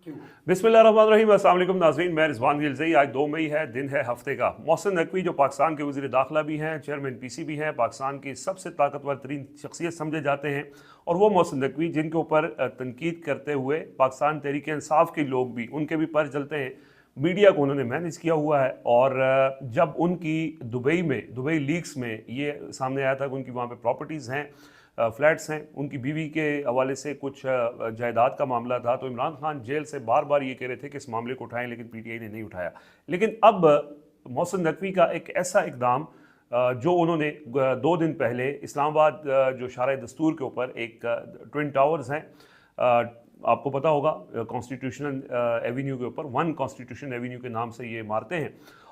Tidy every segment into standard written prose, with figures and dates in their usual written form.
बिस्मिल्लाहिर्रहमानिर्रहीम, अस्सलाम वालेकुम नाज़रीन। मैं रिजवान गिलज़ई। आज 2 मई है, दिन है हफ्ते का। मोहसिन नकवी जो पाकिस्तान के वज़ीर दाखिला भी हैं, चेयरमैन पीसी भी हैं, पाकिस्तान की सबसे ताकतवर तरीन शख्सियत समझे जाते हैं। और वो मोहसिन नकवी जिनके ऊपर तनकीद करते हुए पाकिस्तान तहरीक इंसाफ के लोग भी, उनके भी पर चलते हैं। मीडिया को उन्होंने मैनेज किया हुआ है। और जब उनकी दुबई लीक्स में ये सामने आया था कि उनकी वहाँ पर प्रॉपर्टीज़ हैं, फ्लैट्स हैं, उनकी बीवी के हवाले से कुछ जायदाद का मामला था, तो इमरान खान जेल से बार बार ये कह रहे थे कि इस मामले को उठाएं, लेकिन पीटीआई ने नहीं उठाया। लेकिन अब मोहसिन नकवी का एक ऐसा इकदाम जो उन्होंने 2 दिन पहले इस्लामाबाद जो शारा दस्तूर के ऊपर एक ट्विन टावर्स हैं, आपको पता होगा, कॉन्स्टिट्यूशनल एवेन्यू के ऊपर, वन कॉन्स्टिट्यूशन एवेन्यू के नाम से ये इमारतें हैं,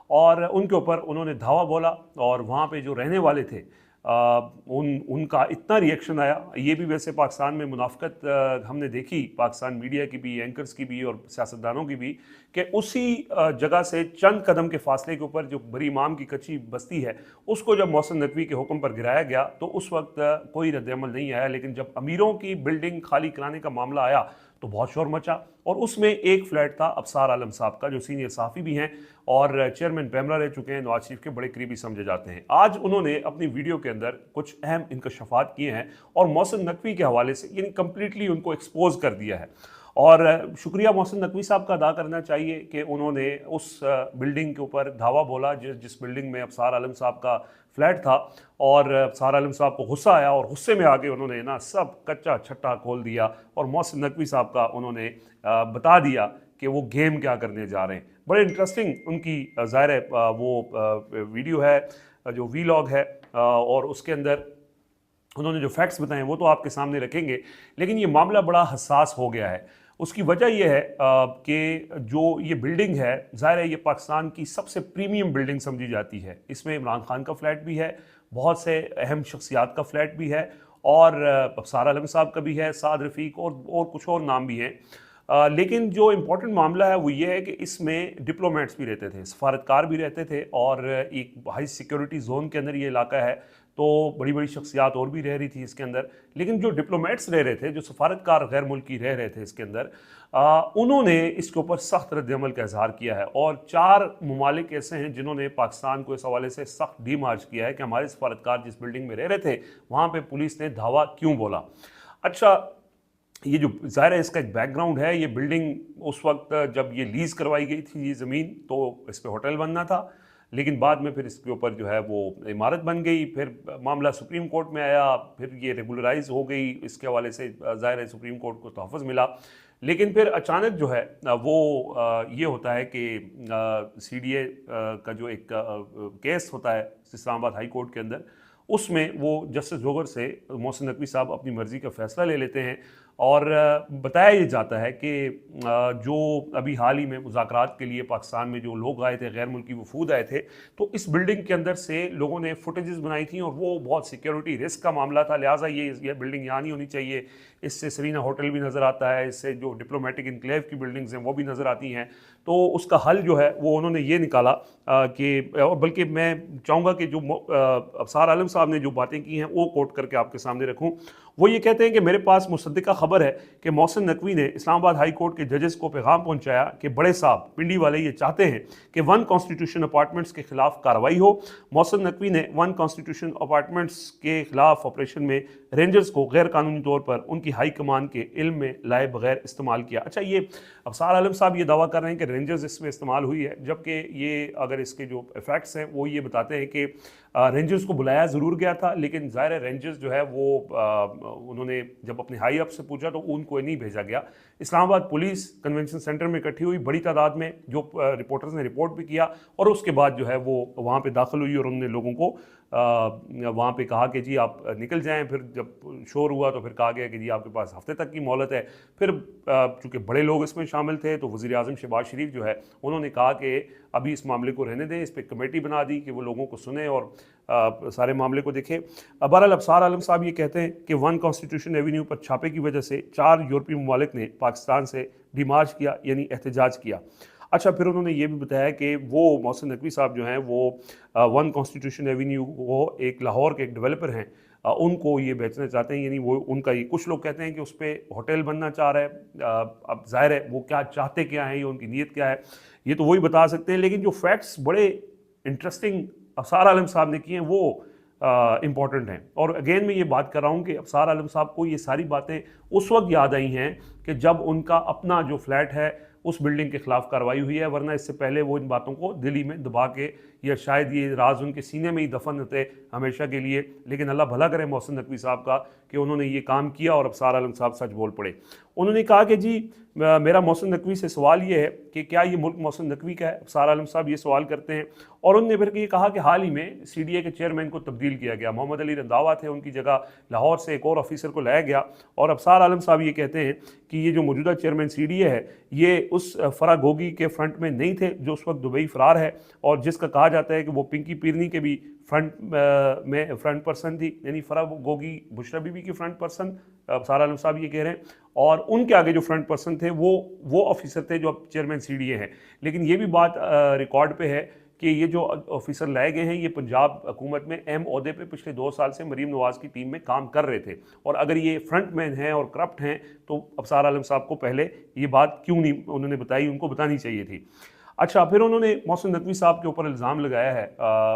और उनके ऊपर उन्होंने धावा बोला। और वहाँ पे जो रहने वाले थे उनका इतना रिएक्शन आया। ये भी वैसे पाकिस्तान में मुनाफिकत हमने देखी, पाकिस्तान मीडिया की भी, एंकर्स की भी और सियासतदानों की भी, कि उसी जगह से चंद कदम के फासले के ऊपर जो बरी इमाम की कच्ची बस्ती है, उसको जब मोहसिन नकवी के हुक्म पर गिराया गया तो उस वक्त कोई रद्दअमल नहीं आया। लेकिन जब अमीरों की बिल्डिंग खाली कराने का मामला आया तो बहुत शोर मचा। और उसमें एक फ्लैट था अफसार आलम साहब का, जो सीनियर सहाफ़ी भी हैं और चेयरमैन पैमरा रह चुके हैं, नवाज शरीफ के बड़े करीबी समझे जाते हैं। आज उन्होंने अपनी वीडियो के अंदर कुछ अहम इंकशाफात किए हैं और मोहसिन नकवी के हवाले से यानी कंप्लीटली उनको एक्सपोज कर दिया है। और शुक्रिया मोहसिन नकवी साहब का अदा करना चाहिए कि उन्होंने उस बिल्डिंग के ऊपर धावा बोला जिस बिल्डिंग में अफसार आलम साहब का फ्लैट था। और अफसार आलम साहब को गुस्सा आया और गुस्से में आके उन्होंने ना सब कच्चा छट्टा खोल दिया और मोहसिन नकवी साहब का उन्होंने बता दिया कि वो गेम क्या करने जा रहे हैं। बड़े इंटरेस्टिंग उनकी ज़ाहिर है वो वीडियो है, जो वीलॉग है, और उसके अंदर उन्होंने जो फैक्ट्स बताए वो तो आपके सामने रखेंगे। लेकिन ये मामला बड़ा हसास हो गया है। उसकी वजह यह है कि जो ये बिल्डिंग है, ज़ाहिर है ये पाकिस्तान की सबसे प्रीमियम बिल्डिंग समझी जाती है। इसमें इमरान खान का फ्लैट भी है, बहुत से अहम शख्सियात का फ्लैट भी है, और अफसार आलम साहब का भी है, साद रफ़ीक और कुछ और नाम भी हैं। लेकिन जो इम्पोर्टेंट मामला है वो ये है कि इसमें डिप्लोमेट्स भी रहते थे, सफारतकार भी रहते थे, और एक हाई सिक्योरिटी जोन के अंदर ये इलाका है, तो बड़ी बड़ी शख्सियात और भी रह रही थी इसके अंदर। लेकिन जो डिप्लोमेट्स रह रहे थे, जो सफारतकार गैर मुल्की रह रहे थे इसके अंदर, उन्होंने इसके ऊपर सख्त रद्दअमल का इजहार किया है। और 4 ममालिक ऐसे हैं जिन्होंने पाकिस्तान को इस हवाले से सख्त डीमार्च किया है कि हमारे सफारतकार जिस बिल्डिंग में रह रहे थे वहाँ पर पुलिस ने धावा क्यों बोला। अच्छा, ये जो ज़ाहिर है इसका एक बैकग्राउंड है। ये बिल्डिंग उस वक्त जब ये लीज़ करवाई गई थी, ये ज़मीन, तो इस पर होटल बनना था, लेकिन बाद में फिर इसके ऊपर जो है वो इमारत बन गई। फिर मामला सुप्रीम कोर्ट में आया, फिर ये रेगुलराइज हो गई। इसके हवाले से ज़ाहिर है सुप्रीम कोर्ट को तहफ़्फ़ुज़ मिला। लेकिन फिर अचानक जो है वो ये होता है कि CDA का जो एक केस होता है इस्लामाबाद हाई कोर्ट के अंदर, उसमें वो जस्टिस जोगर से मोहसिन नकवी साहब अपनी मर्ज़ी का फ़ैसला ले लेते हैं। और बताया ये जाता है कि जो अभी हाल ही में मुज़ाकरात के लिए पाकिस्तान में जो लोग आए थे, गैर मुल्की वफूद आए थे, तो इस बिल्डिंग के अंदर से लोगों ने फुटेजेस बनाई थी और वो बहुत सिक्योरिटी रिस्क का मामला था, लिहाजा ये बिल्डिंग यहाँ नहीं होनी चाहिए। इससे सरीना होटल भी नज़र आता है, इससे जो डिप्लोमेटिक इनक्लेव की बिल्डिंग्स हैं वो भी नज़र आती हैं। तो उसका हल जो है वो उन्होंने ये निकाला कि, और बल्कि मैं चाहूँगा कि जो अफसार आलम साहब ने जो बातें की हैं वो कोट करके आपके सामने रखूँ। वो ये कहते हैं कि मेरे पास मुसद्दिका खबर है कि मोहसिन नकवी ने इस्लामाबाद हाई कोर्ट के जजेस को पैगाम पहुंचाया कि बड़े साहब पिंडी वाले ये चाहते हैं कि वन कॉन्स्टिट्यूशन अपार्टमेंट्स के खिलाफ कार्रवाई हो। मोहसिन नकवी ने वन कॉन्स्टिट्यूशन अपार्टमेंट्स के खिलाफ ऑपरेशन में रेंजर्स को गैर कानूनी तौर पर उनकी हाई कमान के इल्म में लाए बगैर इस्तेमाल किया। अच्छा, ये अफसार आलम साहब ये दावा कर रहे हैं कि रेंजर्स इसमें इस्तेमाल हुई है, जबकि ये अगर इसके जो इफेक्ट्स हैं वो ये बताते हैं कि रेंजर्स को बुलाया ज़रूर गया था, लेकिन ज़ाहिर है रेंजर्स जो है वो उन्होंने जब अपने हाई अप से पूछा तो उनको नहीं भेजा गया। इस्लामाबाद पुलिस कन्वेंशन सेंटर में इकट्ठी हुई बड़ी तादाद में, जो रिपोर्टर्स ने रिपोर्ट भी किया, और उसके बाद जो है वो वहाँ पे दाखिल हुई और उन्होंने लोगों को वहाँ पे कहा कि जी आप निकल जाएं। फिर जब शोर हुआ तो फिर कहा गया कि जी आपके पास हफ्ते तक की मोहलत है। फिर चूँकि बड़े लोग इसमें शामिल थे तो वज़ीर आज़म शहबाज शरीफ जो है उन्होंने कहा कि अभी इस मामले को रहने दें, इस पर कमेटी बना दी कि वो लोगों को सुने और सारे मामले को देखें। बहरहाल अफसार आलम साहब ये कहते हैं कि वन कॉन्स्टिट्यूशन एवेन्यू पर छापे की वजह से 4 यूरोपीय ममालिक ने पाकिस्तान से डिमार्च किया, यानी एहतजाज किया। अच्छा, फिर उन्होंने ये भी बताया कि वो मोहसिन नकवी साहब जो हैं वो वन कॉन्स्टिट्यूशन एवेन्यू वो एक लाहौर के एक डेवलपर हैं, उनको ये बेचना चाहते हैं, यानी वो उनका ये, कुछ लोग कहते हैं कि उस पर होटल बनना चाह रहा है। अब जाहिर है वो क्या चाहते क्या हैं, ये उनकी नीयत क्या है, ये तो वही बता सकते हैं। लेकिन जो फैक्ट्स बड़े इंटरेस्टिंग अफसार आलम साहब ने किए हैं वो इम्पॉर्टेंट हैं। और अगेन मैं ये बात कर रहा हूँ कि अफसार आलम साहब को ये सारी बातें उस वक्त याद आई हैं कि जब उनका अपना जो फ्लैट है उस बिल्डिंग के खिलाफ कार्रवाई हुई है, वरना इससे पहले वो इन बातों को दिल्ली में दबा के, या शायद ये राज उनके सीने में ही दफन होते हमेशा के लिए। लेकिन अल्लाह भला करे मोहसिन नकवी साहब का कि उन्होंने ये काम किया और अफसार आलम साहब सच बोल पड़े। उन्होंने कहा कि जी मेरा मोहसिन नकवी से सवाल ये है कि क्या ये मुल्क मोहसिन नकवी का है। अफसार आलम साहब ये सवाल करते हैं और उन्होंने फिर ये कहा कि हाल ही में CDA के चेयरमैन को तब्दील किया गया, मोहम्मद अली रंधावा थे, उनकी जगह लाहौर से एक और ऑफिसर को लाया गया। और अफसार आलम साहब ये कहते हैं कि ये जो मौजूदा चेयरमैन CDA है ये उस फराह गोगी के फ्रंट में नहीं थे जो उस वक्त दुबई फरार है, और जिसका कहा जाता है कि वो पिंकी पीरनी के भी फ्रंट पर्सन थी, यानी फराह गोगी बुशरा बीबी की फ्रंट पर्सन, अफसार आलम साहब ये कह रहे हैं। और उनके आगे जो फ्रंट पर्सन थे वो ऑफिसर थे जो अब चेयरमैन CDA हैं। लेकिन ये भी बात रिकॉर्ड पे है कि ये जो ऑफिसर लाए गए हैं ये पंजाब हुकूमत में अहम ओहदे पे पिछले 2 साल से मरीम नवाज़ की टीम में काम कर रहे थे। और अगर ये फ्रंट मैन हैं और करप्ट हैं तो अफसार आलम साहब को पहले ये बात क्यों नहीं उन्होंने बताई, उनको बतानी चाहिए थी। अच्छा, फिर उन्होंने मोहसिन नकवी साहब के ऊपर इल्ज़ाम लगाया है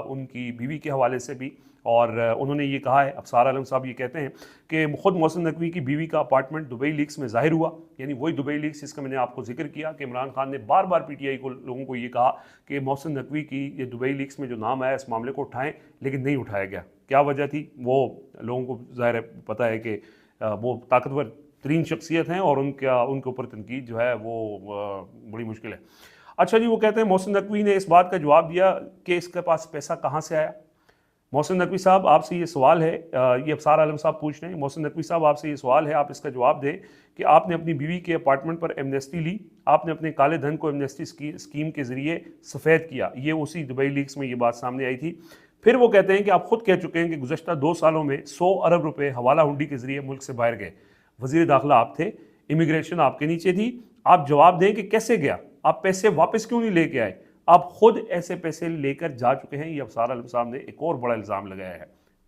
उनकी बीवी के हवाले से भी, और उन्होंने ये कहा है, अफसार आलम साहब ये कहते हैं कि खुद मोहसिन नकवी की बीवी का अपार्टमेंट दुबई लीक्स में ज़ाहिर हुआ, यानी वही दुबई लीक्स जिसका मैंने आपको जिक्र किया कि इमरान खान ने बार बार PTI को लोगों को ये कहा कि मोहसिन नकवी की ये दुबई लीक्स में जो नाम आया इस मामले को उठाएं, लेकिन नहीं उठाया गया। क्या वजह थी वो लोगों को ज़ाहिर है पता है कि वो ताकतवर तरीन शख्सियत हैं और उनके ऊपर तनकीद जो है वो बड़ी मुश्किल है। अच्छा जी, वो कहते हैं मोहसिन नकवी ने इस बात का जवाब दिया कि इसके पास पैसा कहाँ से आया। मोहसिन नकवी साहब आपसे ये सवाल है, ये अफसार आलम साहब पूछ रहे हैं, मोहसिन नकवी साहब आपसे ये सवाल है, आप इसका जवाब दें कि आपने अपनी बीवी के अपार्टमेंट पर एमनेस्टी ली, आपने अपने काले धन को एमनेस्टी स्कीम के ज़रिए सफ़ेद किया। ये उसी दुबई लीक्स में ये बात सामने आई थी। फिर वो कहते हैं कि आप खुद कह चुके हैं कि गुज़श्ता 2 सालों में 100 अरब रुपये हवाला हुंडी के ज़रिए मुल्क से बाहर गए। वज़ीर दाखिला आप थे, इमिग्रेशन आपके नीचे थी, आप जवाब दें कि कैसे गया, आप पैसे वापस क्यों नहीं लेके आए, आप खुद ऐसे पैसे लेकर जा चुके हैं। ये अफसार आलम साहब ने एक और बड़ा इल्ज़ाम लगाया है।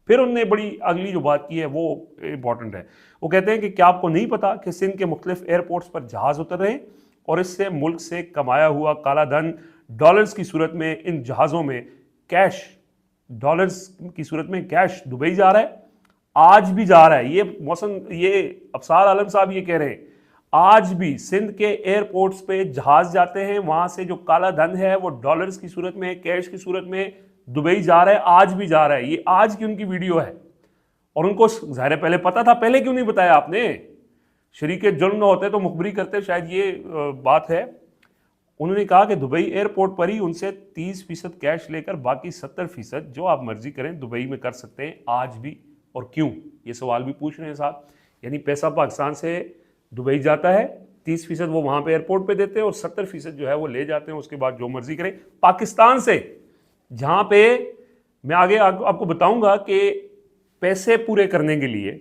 फिर उन्होंने बड़ी अगली जो बात की है वो इंपॉर्टेंट है। वो कहते हैं कि क्या आपको नहीं पता कि सिंध के मुख्तलिफ एयरपोर्ट्स पर जहाज़ उतर रहे हैं और इससे मुल्क से कमाया हुआ काला धन डॉलर्स की सूरत में इन जहाज़ों में कैश, डॉलर्स की सूरत में कैश दुबई जा रहा है, आज भी जा रहा है। ये अफसार आलम साहब ये कह रहे हैं आज भी सिंध के एयरपोर्ट्स पे जहाज जाते हैं, वहां से जो काला धन है वो डॉलर्स की सूरत में, कैश की सूरत में दुबई जा रहा है, आज भी जा रहा है। ये आज की उनकी वीडियो है और उनको ज़ाहिर पहले पता था, पहले क्यों नहीं बताया आपने? शरीके जुल्म न होते तो मुखबरी करते, शायद ये बात है। उन्होंने कहा कि दुबई एयरपोर्ट पर ही उनसे 30% कैश लेकर बाकी 70% जो आप मर्जी करें दुबई में कर सकते हैं, आज भी। और क्यों, ये सवाल भी पूछ रहे हैं साहब। यानी पैसा पाकिस्तान से दुबई जाता है, 30% वो वहाँ पे एयरपोर्ट पे देते हैं और 70% जो है वो ले जाते हैं, उसके बाद जो मर्जी करें पाकिस्तान से। जहाँ पे मैं आगे आपको बताऊंगा कि पैसे पूरे करने के लिए,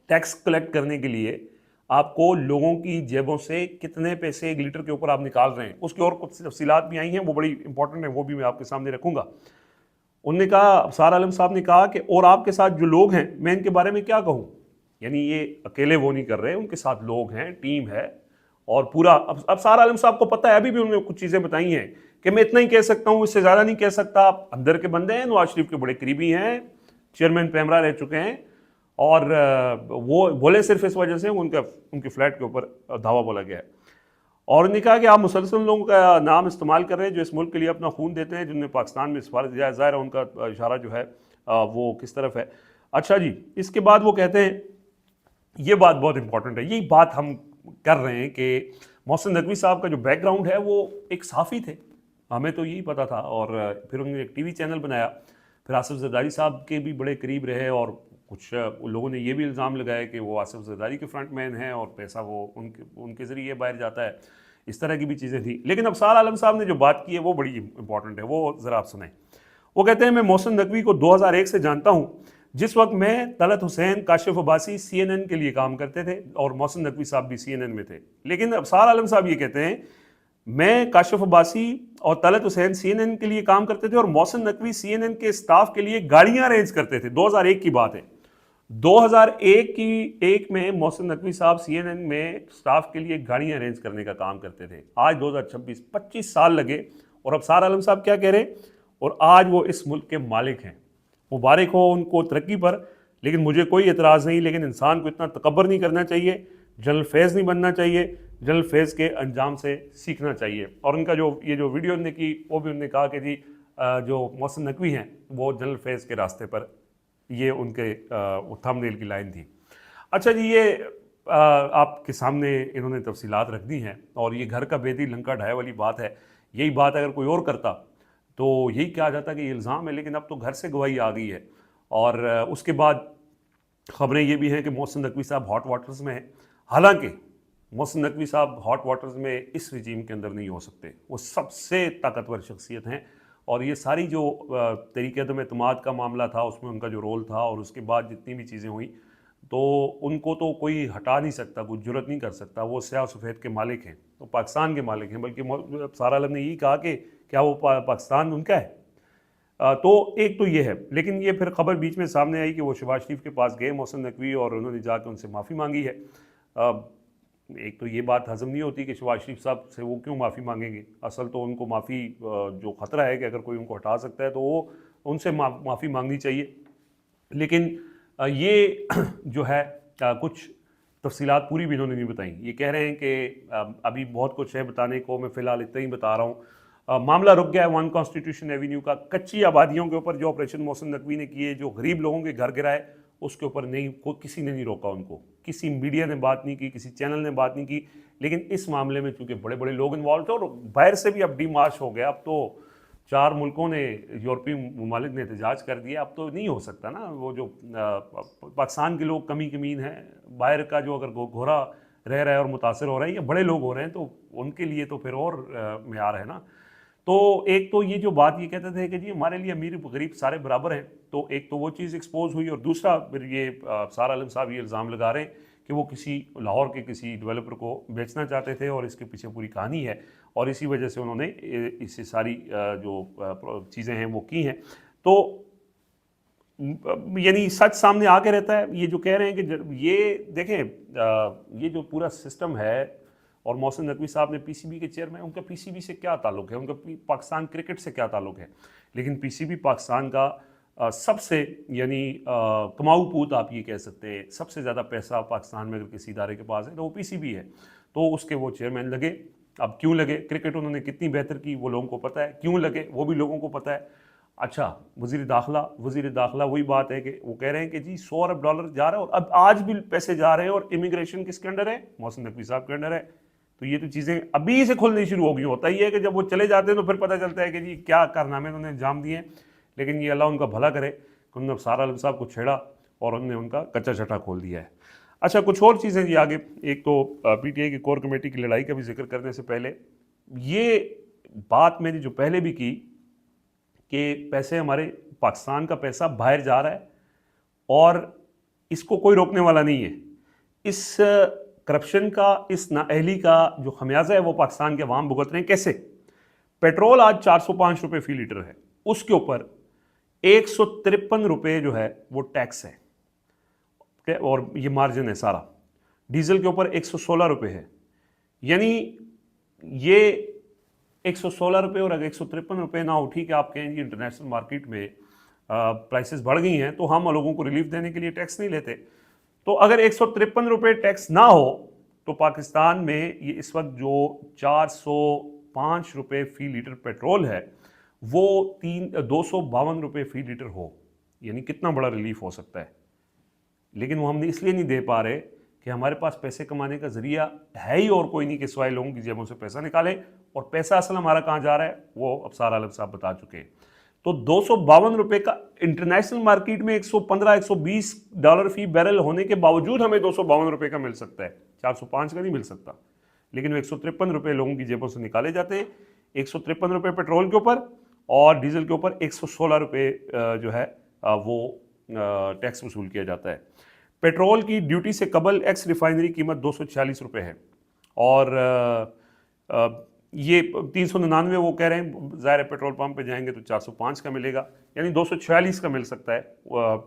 टैक्स कलेक्ट करने के लिए आपको लोगों की जेबों से कितने पैसे 1 लीटर के ऊपर आप निकाल रहे हैं, उसकी और कुछ तफसीलात भी आई हैं, वो बड़ी इंपॉर्टेंट है, वो भी मैं आपके सामने रखूंगा। उन्होंने कहा, अफसार आलम साहब ने कहा कि और आपके साथ जो लोग हैं मैं इनके बारे में क्या कहूँ, यानी ये अकेले वो नहीं कर रहे, उनके साथ लोग हैं, टीम है और पूरा। अब अफसार आलम साहब को पता है, अभी भी उन्होंने कुछ चीज़ें बताई हैं कि मैं इतना ही कह सकता हूँ, इससे ज़्यादा नहीं कह सकता। आप अंदर के बंदे हैं, नवाज शरीफ के बड़े करीबी हैं, चेयरमैन पैमरा रह चुके हैं और वो बोले सिर्फ इस वजह से उनके फ्लैट के ऊपर धावा बोला गया है। और उन्होंने कहा कि आप मुसलसल लोगों का नाम इस्तेमाल कर रहे हैं जो इस मुल्क के लिए अपना खून देते हैं, जिन्होंने पाकिस्तान में सिफारिश दिया है। ज़ाहिर है उनका इशारा जो है वो किस तरफ है। अच्छा जी, इसके बाद वो कहते हैं, ये बात बहुत इंपॉर्टेंट है, यही बात हम कर रहे हैं कि मोहसिन नकवी साहब का जो बैकग्राउंड है वो एक सहाफ़ी थे, हमें तो यही पता था। और फिर उन्होंने एक TV चैनल बनाया, फिर आसिफ जरदारी साहब के भी बड़े करीब रहे और कुछ लोगों ने ये भी इल्ज़ाम लगाया कि वो आसिफ जरदारी के फ्रंट मैन हैं और पैसा वो उनके ज़रिए बाहर जाता है, इस तरह की भी चीज़ें थी। लेकिन अफसार आलम साहब ने जो बात की है वो बड़ी इंपॉर्टेंट है, वो ज़रा आप सुनाएं। वो कहते हैं, मैं मोहसिन नकवी को 2001 से जानता हूँ, जिस वक्त मैं, तलत हुसैन, काशिफ अब्बासी CNN के लिए काम करते थे और मोहसिन नकवी साहब भी CNN में थे। लेकिन अफसार आलम साहब ये कहते हैं, मैं, काशिफ अब्बासी और तलत हुसैन CNN के लिए काम करते थे और मोहसिन नकवी CNN के स्टाफ के लिए गाड़ियां अरेंज करते थे। 2001 की बात है। 2001 में मोहसिन नकवी साहब CNN में स्टाफ के लिए गाड़ियां अरेंज करने का काम करते थे। आज 2026 25 साल लगे और अब सार आलम साहब क्या कह रहे हैं, और आज वो इस मुल्क के मालिक हैं। मुबारक हो उनको तरक्की पर, लेकिन मुझे कोई एतराज़ नहीं, लेकिन इंसान को इतना तकब्बर नहीं करना चाहिए, जनरल फैज़ नहीं बनना चाहिए, जनरल फैज़ के अंजाम से सीखना चाहिए। और उनका जो वीडियो उन्होंने की, वो भी उन्होंने कहा कि जी जो मोहसिन नकवी हैं वो जनरल फैज़ के रास्ते पर, ये उनके थंबनेल की लाइन थी। अच्छा जी, ये आपके सामने इन्होंने तफसीलात रख दी हैं, और ये घर का बेदी लंका ढाए वाली बात है। यही बात अगर कोई और करता तो यही कहा जाता कि ये इल्ज़ाम है, लेकिन अब तो घर से गवाही आ गई है। और उसके बाद ख़बरें ये भी हैं कि मोहसिन नकवी साहब हॉट वाटर्स में हैं। हालांकि मोहसिन नकवी साहब हॉट वाटर्स में इस रिजीम के अंदर नहीं हो सकते, वो सबसे ताकतवर शख्सियत हैं। और ये सारी जो तरीक़े एतमाद का मामला था, उसमें उनका जो रोल था, और उसके बाद जितनी भी चीज़ें हुई, तो उनको तो कोई हटा नहीं सकता, कोई जुर्रत नहीं कर सकता। वो स्याह सफ़ेद के मालिक हैं, तो पाकिस्तान के मालिक हैं। बल्कि सारा आलम ने यही कहा कि क्या वो पाकिस्तान उनका है। तो एक तो ये है, लेकिन ये फिर खबर बीच में सामने आई कि वो शहबाज शरीफ के पास गए मोहसिन नकवी, और उन्होंने जाकर उनसे माफ़ी मांगी है। एक तो ये बात हज़म नहीं होती कि शहबाज शरीफ साहब से वो क्यों माफ़ी मांगेंगे। असल तो उनको माफ़ी जो ख़तरा है कि अगर कोई उनको हटा सकता है तो वो उनसे माफ़ी मांगनी चाहिए। लेकिन ये जो है कुछ तफसीलात पूरी भी इन्होंने नहीं बताई। ये कह रहे हैं कि अभी बहुत कुछ है बताने को, मैं फ़िलहाल इतना ही बता रहा हूँ। मामला रुक गया है वन कॉन्स्टिट्यूशन एवेन्यू का। कच्ची आबादियों के ऊपर जो ऑपरेशन मोहसिन नकवी ने किए, जो गरीब लोगों के घर गिराए, उसके ऊपर किसी ने नहीं रोका उनको। किसी मीडिया ने बात नहीं की, किसी चैनल ने बात नहीं की। लेकिन इस मामले में चूँकि बड़े बड़े लोग इन्वॉल्व थे, और बाहर से भी अब डीमार्च हो गया। अब तो 4 मुल्कों ने, यूरोपीय ममालिक ने एहतजाज कर दिया। अब तो नहीं हो सकता ना, वो जो पाकिस्तान के लोग कमी कमीन हैं, बाहर का जो अगर घोरा रह रहा है और मुतासर हो रहा है, या बड़े लोग हो रहे हैं, तो उनके लिए तो फिर और मेयार है ना। तो एक तो ये जो बात ये कहते थे कि जी हमारे लिए अमीर गरीब सारे बराबर हैं, तो एक तो वो चीज़ एक्सपोज हुई। और दूसरा फिर ये सार आलम साहब ये इल्ज़ाम लगा रहे हैं कि वो किसी लाहौर के किसी डेवलपर को बेचना चाहते थे, और इसके पीछे पूरी कहानी है, और इसी वजह से उन्होंने इससे सारी जो चीज़ें हैं वो की हैं। तो यानी सच सामने आके रहता है। ये जो कह रहे हैं कि ये देखें, ये जो पूरा सिस्टम है, और मोहसिन नकवी साहब ने PCB के चेयरमैन, उनका PCB से क्या ताल्लुक़ है, उनका पाकिस्तान क्रिकेट से क्या ताल्लुक़ है। लेकिन PCB पाकिस्तान का सबसे यानी कमाऊ पूत आप ये कह सकते हैं। सबसे ज़्यादा पैसा पाकिस्तान में अगर किसी इदारे के पास है तो वो PCB है। तो उसके वो चेयरमैन लगे। अब क्यों लगे, क्रिकेट उन्होंने कितनी बेहतर की वो लोगों को पता है, क्यों लगे वो भी लोगों को पता है। अच्छा, वज़ीर दाखिला वही बात है कि वो कह रहे हैं कि जी $100 अरब जा रहा है, और अब आज भी पैसे जा रहे हैं, और इमिग्रेशन किसके अंडर है, मोहसिन नकवी साहब के अंडर है। तो ये तो चीज़ें अभी से खुलनी शुरू हो गई। होता ही है कि जब वो चले जाते हैं तो फिर पता चलता है कि जी क्या कारनामे उन्होंने अंजाम दिए। लेकिन ये अल्लाह उनका भला करे कि उन्होंने सार आलम साहब को छेड़ा और उन्होंने उनका कच्चा छठा खोल दिया है। अच्छा, कुछ और चीज़ें जी आगे। एक तो PTI की कोर कमेटी की लड़ाई का भी जिक्र करने से पहले, ये बात मैंने जो पहले भी की कि पैसे, हमारे पाकिस्तान का पैसा बाहर जा रहा है, और इसको कोई रोकने वाला नहीं है। इस करप्शन का, इस नाअहली का जो खमियाजा है वो पाकिस्तान के अवाम भुगत रहे हैं। कैसे? पेट्रोल आज 405 रुपये फ़ी लीटर है, उसके ऊपर 153 रुपये जो है वो टैक्स है, और ये मार्जिन है सारा। डीजल के ऊपर 116 रुपये है। यानी ये 116 रुपये, और अगर 153 रुपये ना उठी कि आप कहें जी इंटरनेशनल मार्केट में प्राइसेस बढ़ गई हैं, तो हम लोगों को रिलीफ देने के लिए टैक्स नहीं लेते। तो अगर 153 रुपये टैक्स ना हो, तो पाकिस्तान में ये इस वक्त जो 405 रुपये फ़ी लीटर पेट्रोल है, वो 252 रुपये फ़ी लीटर हो। यानी कितना बड़ा रिलीफ हो सकता है। लेकिन वो हम इसलिए नहीं दे पा रहे कि हमारे पास पैसे कमाने का ज़रिया है ही और कोई नहीं कि सिवाय लोगों की जेबों से पैसा निकाले। और पैसा असल हमारा कहाँ जा रहा है वो अब सार आलम साहब बता चुके हैं। तो 252 रुपये का इंटरनेशनल मार्केट में $115-120 फ़ी बैरल होने के बावजूद हमें 252 रुपये का मिल सकता है, 405 का नहीं मिल सकता। लेकिन 153 रुपये लोगों की जेबों से निकाले जाते हैं। 153 रुपये पेट्रोल के ऊपर, और डीजल के ऊपर 116 रुपये जो है वो टैक्स वसूल किया जाता है। पेट्रोल की ड्यूटी से कबल एक्स रिफाइनरी कीमत 246 रुपये है, और ये 399 वो कह रहे हैं, ज़ाहिर है पेट्रोल पंप पे जाएंगे तो 405 का मिलेगा, यानी 246 का मिल सकता है।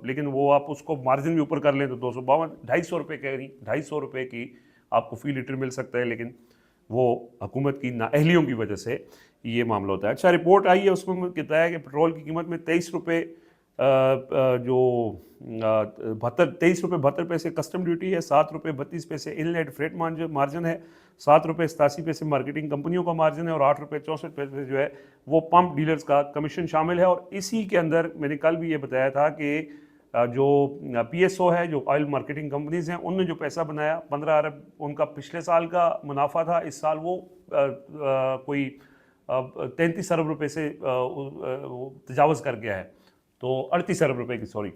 लेकिन वो आप उसको मार्जिन भी ऊपर कर लें तो 252, 250 रुपये कह रही, 250 रुपये की आपको फी लीटर मिल सकता है, लेकिन वो हुकूमत की नाअहलियों की वजह से ये मामला होता है। अच्छा, रिपोर्ट आई है उसमें कहता है कि पेट्रोल की कीमत में 23 रुपये जो 23 रुपये 72 पैसे कस्टम ड्यूटी है, 7 रुपये 32 पैसे इनलेट फ्रेट मार्जिन है, 7 रुपये 87 पैसे मार्केटिंग कंपनियों का मार्जिन है और 8 रुपये 64 पैसे जो है वो पंप डीलर्स का कमीशन शामिल है। और इसी के अंदर मैंने कल भी ये बताया था कि जो PSO है, जो ऑयल मार्केटिंग कंपनीज हैं, उनने जो पैसा बनाया 15 अरब उनका पिछले साल का मुनाफा था, इस साल वो कोई 33 अरब रुपये से तजावज़ कर गया है, तो 38 अरब रुपये की, सॉरी।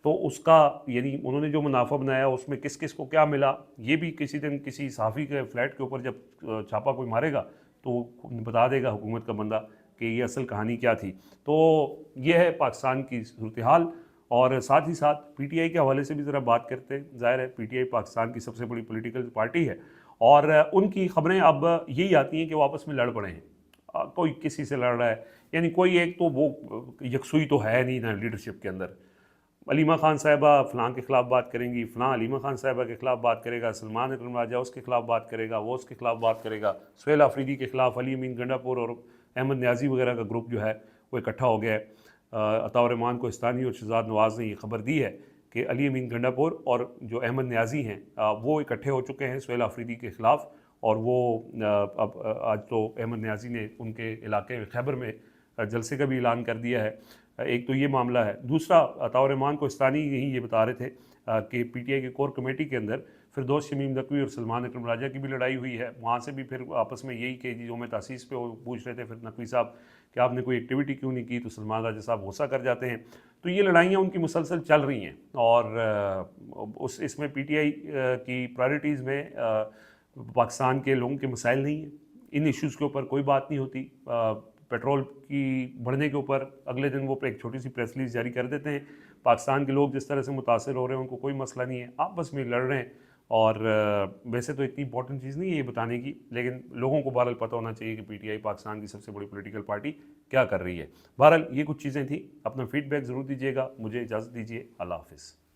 तो उसका यानी उन्होंने जो मुनाफा बनाया उसमें किस किस को क्या मिला, ये भी किसी दिन किसी सहाफ़ी के फ्लैट के ऊपर जब छापा कोई मारेगा तो वो बता देगा हुकूमत का बंदा कि ये असल कहानी क्या थी। तो ये है पाकिस्तान की सूरत हाल। और साथ ही साथ PTI के हवाले से भी ज़रा बात करते हैं। ज़ाहिर है PTI पाकिस्तान की सबसे बड़ी पॉलिटिकल पार्टी है और उनकी ख़बरें अब यही आती हैं कि वो आपस में लड़ पड़े हैं, कोई किसी से लड़ रहा है, यानी कोई एक तो वो यकसुई तो है नहीं ना लीडरशिप के अंदर। अलीमा खान साहिबा फ़लाँ के ख़िलाफ़ बात करेंगी, फ़लाँ अलीमा खान साहिबा के ख़िलाफ़ बात करेगा, सलमान अकरम राजा उसके ख़िलाफ़ बात करेगा, वो उसके ख़िलाफ़ बात करेगा, सुहेल आफरीदी के ख़िलाफ़ अली अमीन गंडापुर और अहमद न्याजी वगैरह का ग्रुप जो है वो इकट्ठा हो गया है। अताउर रहमान कोहिस्तानी और शहजाद नवाज़ ने ये खबर दी है कि अली अमीन गंडापुर और जो अहमद न्याजी हैं वो इकट्ठे हो चुके हैं सुहेल आफरीदी के ख़िलाफ़। और वो अब आज तो अहमद न्याजी ने उनके इलाके खैबर में जलसे का भी ऐलान कर दिया है। एक तो ये मामला है। दूसरा, अताउर रहमान कोहिस्तानी यही ये बता रहे थे कि PTI की कोर कमेटी के अंदर फिरदौस शमीम नकवी और सलमान अकरम राजा की भी लड़ाई हुई है। वहाँ से भी फिर आपस में यही कि जो मैं तासीस पे वो पूछ रहे थे फिर नकवी साहब कि आपने कोई एक्टिविटी क्यों नहीं की, तो सलमान राजा साहब गुस्सा कर जाते हैं। तो ये लड़ाइयाँ उनकी मुसलसल चल रही हैं और उस इसमें PTI की प्रायोरिटीज़ में पाकिस्तान के लोगों के मसाइल नहीं हैं, इन इश्यूज़ के ऊपर कोई बात नहीं होती। पेट्रोल की बढ़ने के ऊपर अगले दिन वो एक छोटी सी प्रेस रिलीज जारी कर देते हैं। पाकिस्तान के लोग जिस तरह से मुतासर हो रहे हैं उनको कोई मसला नहीं है, आपस में लड़ रहे हैं। और वैसे तो इतनी इंपॉर्टेंट चीज़ नहीं है ये बताने की, लेकिन लोगों को बहरहाल पता होना चाहिए कि PTI पाकिस्तान की सबसे बड़ी पॉलिटिकल पार्टी क्या कर रही है। बहरहाल ये कुछ चीज़ें थी। अपना फीडबैक ज़रूर दीजिएगा। मुझे इजाज़त दीजिए। अल्लाह हाफिज़।